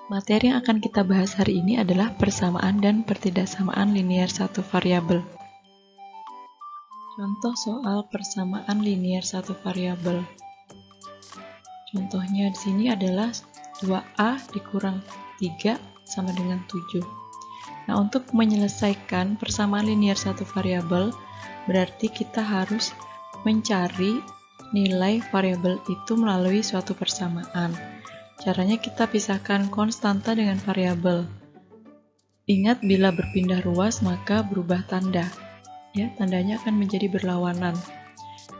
Materi yang akan kita bahas hari ini adalah persamaan dan pertidaksamaan linier satu variabel. Contoh soal persamaan linier satu variabel. Contohnya di sini adalah 2A dikurang 3 sama dengan 7. Nah, untuk menyelesaikan persamaan linier satu variabel, berarti kita harus mencari nilai variabel itu melalui suatu persamaan. Caranya kita pisahkan konstanta dengan variabel. Ingat, bila berpindah ruas maka berubah tanda. Ya, tandanya akan menjadi berlawanan.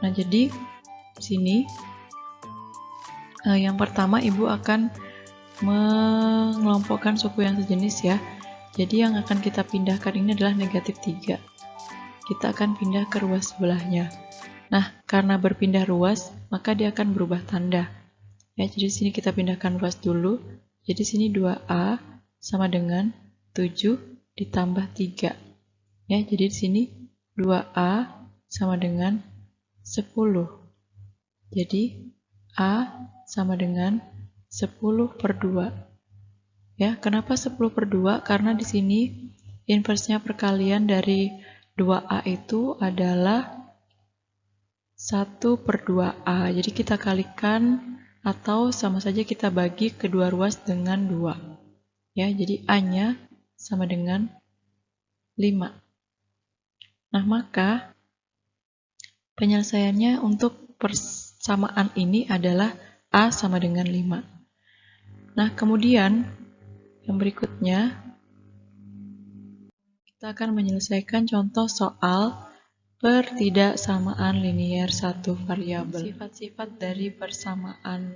Nah, jadi di sini yang pertama Ibu akan mengelompokkan suku yang sejenis ya. Jadi yang akan kita pindahkan ini adalah negatif 3. Kita akan pindah ke ruas sebelahnya. Nah, karena berpindah ruas, maka dia akan berubah tanda. Ya, jadi sini kita pindahkan ruas dulu. Jadi sini 2A sama dengan 7 ditambah 3. Ya, jadi di sini 2A sama dengan 10. Jadi A sama dengan 10 per 2. Ya, kenapa 10 per 2? Karena di sini inversnya perkalian dari 2A itu adalah 1 per 2A. Jadi kita kalikan atau sama saja kita bagi kedua ruas dengan 2. Ya, jadi A-nya sama dengan 5. Nah, maka penyelesaiannya untuk persamaan ini adalah A sama dengan 5. Nah, kemudian yang berikutnya kita akan menyelesaikan contoh soal pertidaksamaan linier satu variabel. Sifat-sifat dari persamaan,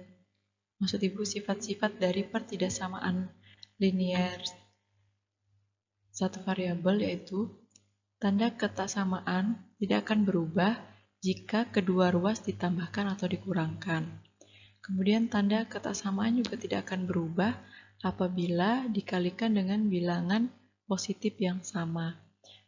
maksud Ibu sifat-sifat dari pertidaksamaan linier satu variabel yaitu tanda ketaksamaan tidak akan berubah jika kedua ruas ditambahkan atau dikurangkan. Kemudian tanda ketaksamaan juga tidak akan berubah apabila dikalikan dengan bilangan positif yang sama.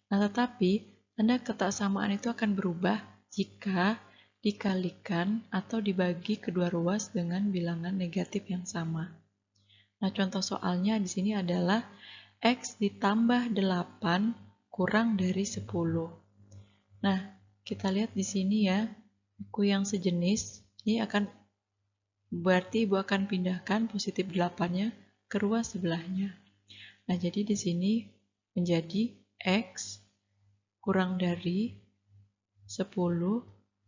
Nah, tetapi tanda ketaksamaan itu akan berubah jika dikalikan atau dibagi kedua ruas dengan bilangan negatif yang sama. Nah, contoh soalnya di sini adalah X ditambah 8 kurang dari 10. Nah, kita lihat di sini ya, buku yang sejenis, ini akan berarti Ibu akan pindahkan positif 8-nya ke ruas sebelahnya. Nah, jadi di sini menjadi X kurang dari 10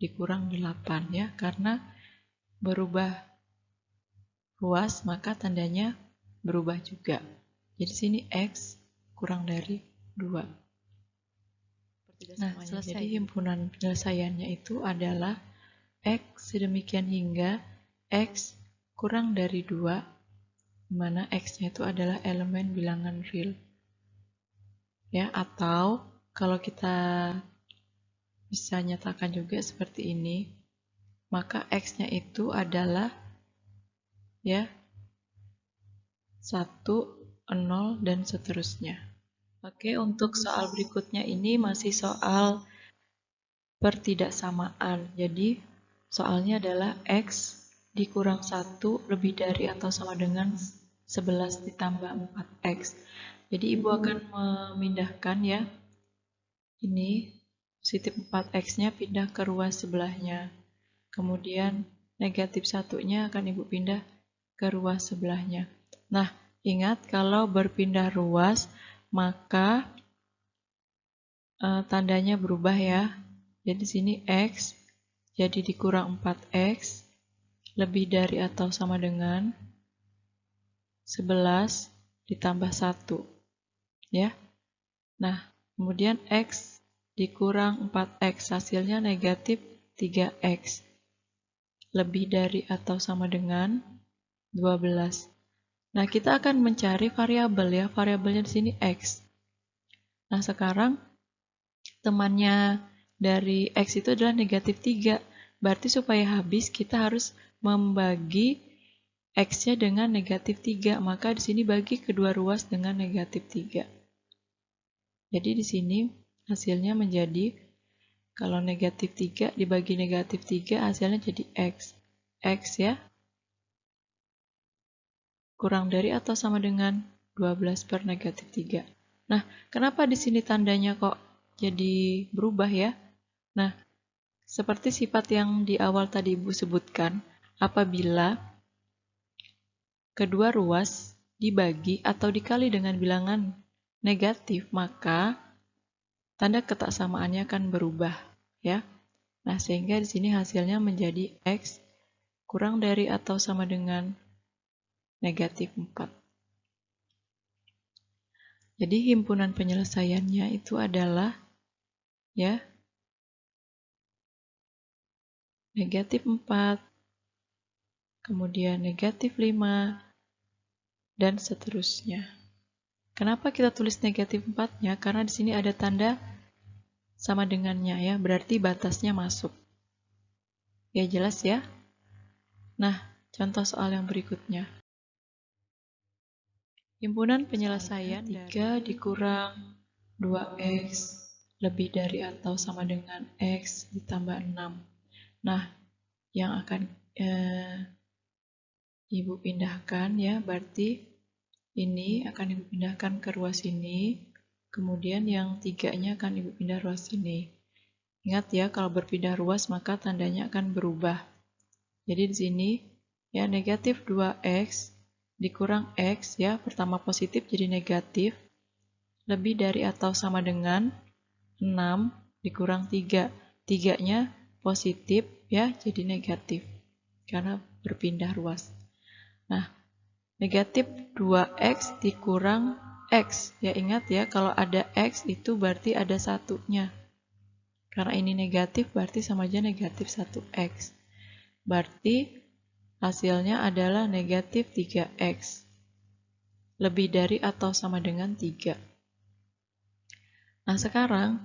dikurang 8 ya, karena berubah ruas maka tandanya berubah juga. Jadi sini X kurang dari 2. Nah, selesai. Jadi himpunan penyelesaiannya itu adalah X sedemikian hingga X kurang dari 2, di mana X-nya itu adalah elemen bilangan real. Ya, atau kalau kita bisa nyatakan juga seperti ini, maka X-nya itu adalah ya 1, 0, dan seterusnya. Oke, untuk soal berikutnya ini masih soal pertidaksamaan. Jadi, soalnya adalah X dikurang 1 lebih dari atau sama dengan 11 ditambah 4X. Jadi, Ibu akan memindahkan ya, ini positif 4X-nya pindah ke ruas sebelahnya. Kemudian negatif 1-nya akan Ibu pindah ke ruas sebelahnya. Nah, ingat kalau berpindah ruas, maka tandanya berubah ya. Jadi sini X jadi dikurang 4X lebih dari atau sama dengan 11 ditambah 1. Ya. Nah, kemudian X dikurang 4X hasilnya negatif 3X lebih dari atau sama dengan 12. Nah, kita akan mencari variabel ya. Variabelnya di sini X. Nah, sekarang temannya dari X itu adalah negatif 3. Berarti supaya habis kita harus membagi X-nya dengan negatif 3. Maka di sini bagi kedua ruas dengan negatif 3. Jadi di sini hasilnya menjadi, kalau negatif 3 dibagi negatif 3 hasilnya jadi X. X ya. kurang dari atau sama dengan 12 per negatif 3. Nah, kenapa di sini tandanya kok jadi berubah ya? Nah, seperti sifat yang di awal tadi Ibu sebutkan, apabila kedua ruas dibagi atau dikali dengan bilangan negatif, maka tanda ketaksamaannya akan berubah, ya. Nah, sehingga di sini hasilnya menjadi X kurang dari atau sama dengan negatif 4. Jadi himpunan penyelesaiannya itu adalah ya negatif 4, kemudian negatif 5, dan seterusnya. Kenapa kita tulis negatif 4-nya? Karena di sini ada tanda sama dengannya ya, berarti batasnya masuk. Ya jelas ya? Nah, contoh soal yang berikutnya. Himpunan penyelesaian 3 dikurang 2x lebih dari atau sama dengan x ditambah 6. Nah, yang akan Ibu pindahkan ya, berarti ini akan Ibu pindahkan ke ruas ini, kemudian yang 3-nya akan Ibu pindah ruas ini. Ingat ya, kalau berpindah ruas maka tandanya akan berubah. Jadi di sini ya negatif 2x dikurang x ya, pertama positif jadi negatif, lebih dari atau sama dengan 6 dikurang 3. 3-nya positif ya, jadi negatif karena berpindah ruas. Nah, negatif 2x dikurang x. Ya ingat ya, kalau ada x itu berarti ada satunya. Karena ini negatif berarti sama aja negatif 1x. Berarti hasilnya adalah negatif 3x. Lebih dari atau sama dengan 3. Nah, sekarang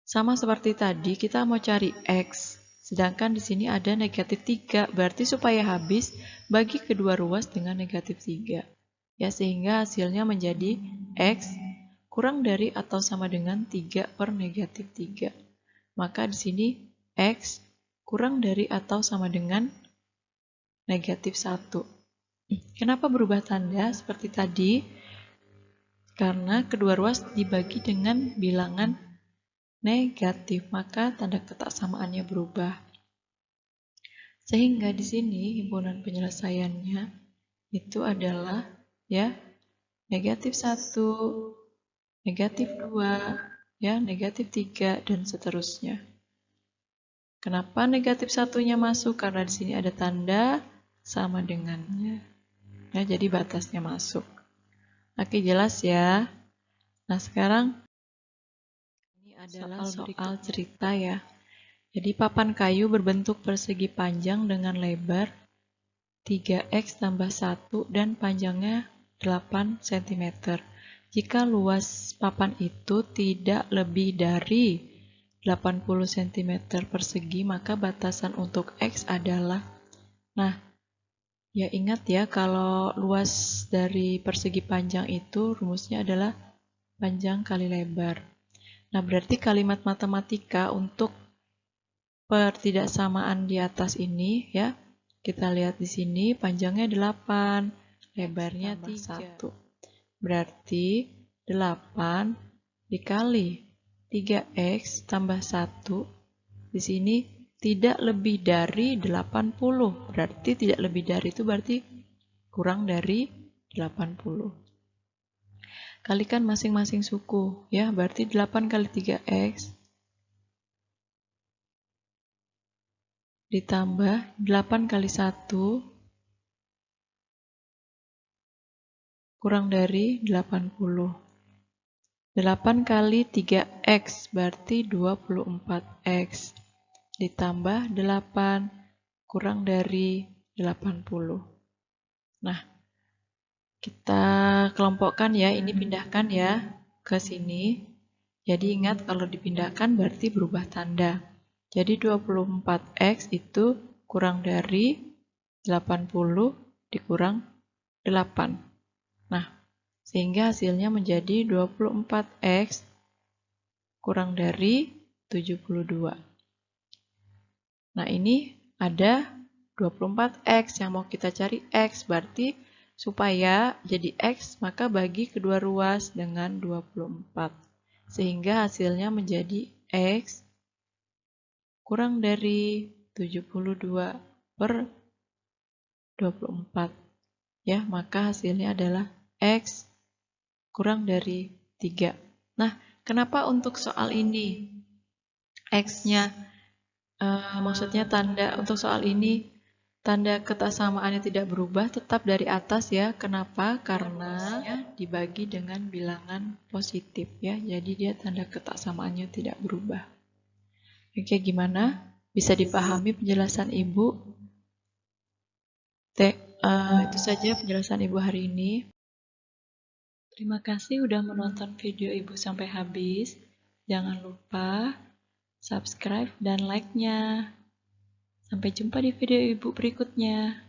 sama seperti tadi kita mau cari x. Sedangkan di sini ada negatif 3, berarti supaya habis bagi kedua ruas dengan negatif 3. Ya, sehingga hasilnya menjadi x kurang dari atau sama dengan 3 per negatif 3. Maka di sini x kurang dari atau sama dengan negatif 1. Kenapa berubah tanda seperti tadi? Karena kedua ruas dibagi dengan bilangan negatif, maka tanda ketaksamaannya berubah. Sehingga di sini himpunan penyelesaiannya itu adalah ya negatif 1, negatif 2, ya negatif 3, dan seterusnya. Kenapa negatif 1-nya masuk? Karena di sini ada tanda sama dengannya. Ya, jadi batasnya masuk. Oke, jelas ya. Nah, sekarang ini adalah soal cerita ya. Jadi papan kayu berbentuk persegi panjang dengan lebar 3x tambah 1 dan panjangnya 8 cm. Jika luas papan itu tidak lebih dari 80 cm persegi, maka batasan untuk X adalah, nah, ya ingat ya, kalau luas dari persegi panjang itu rumusnya adalah panjang kali lebar. Nah, berarti kalimat matematika untuk pertidaksamaan di atas ini ya, kita lihat di sini panjangnya 8, lebarnya 1. Berarti 8 dikali 3x tambah 1, di sini tidak lebih dari 80. Berarti tidak lebih dari itu berarti kurang dari 80. Kalikan masing-masing suku ya, berarti 8 kali 3x ditambah 8 kali 1 kurang dari 80. 8 kali 3x berarti 24x. Ditambah 8 kurang dari 80. Nah, kita kelompokkan ya, ini pindahkan ya ke sini. Jadi ingat kalau dipindahkan berarti berubah tanda. Jadi 24x itu kurang dari 80 dikurang 8. Nah, sehingga hasilnya menjadi 24x kurang dari 72. Nah, ini ada 24x yang mau kita cari x, berarti Supaya jadi X, maka bagi kedua ruas dengan 24. Sehingga hasilnya menjadi X kurang dari 72 per 24. Ya, maka hasilnya adalah X kurang dari 3. Nah, kenapa untuk soal ini X-nya, maksudnya tanda untuk soal ini tanda ketersamaannya tidak berubah, tetap dari atas ya. Kenapa? Karena dibagi dengan bilangan positif ya. Jadi dia tanda ketersamaannya tidak berubah. Oke, gimana? Bisa dipahami penjelasan Ibu? Itu saja penjelasan Ibu hari ini. Terima kasih udah menonton video Ibu sampai habis. Jangan lupa subscribe dan like-nya. Sampai jumpa di video Ibu berikutnya.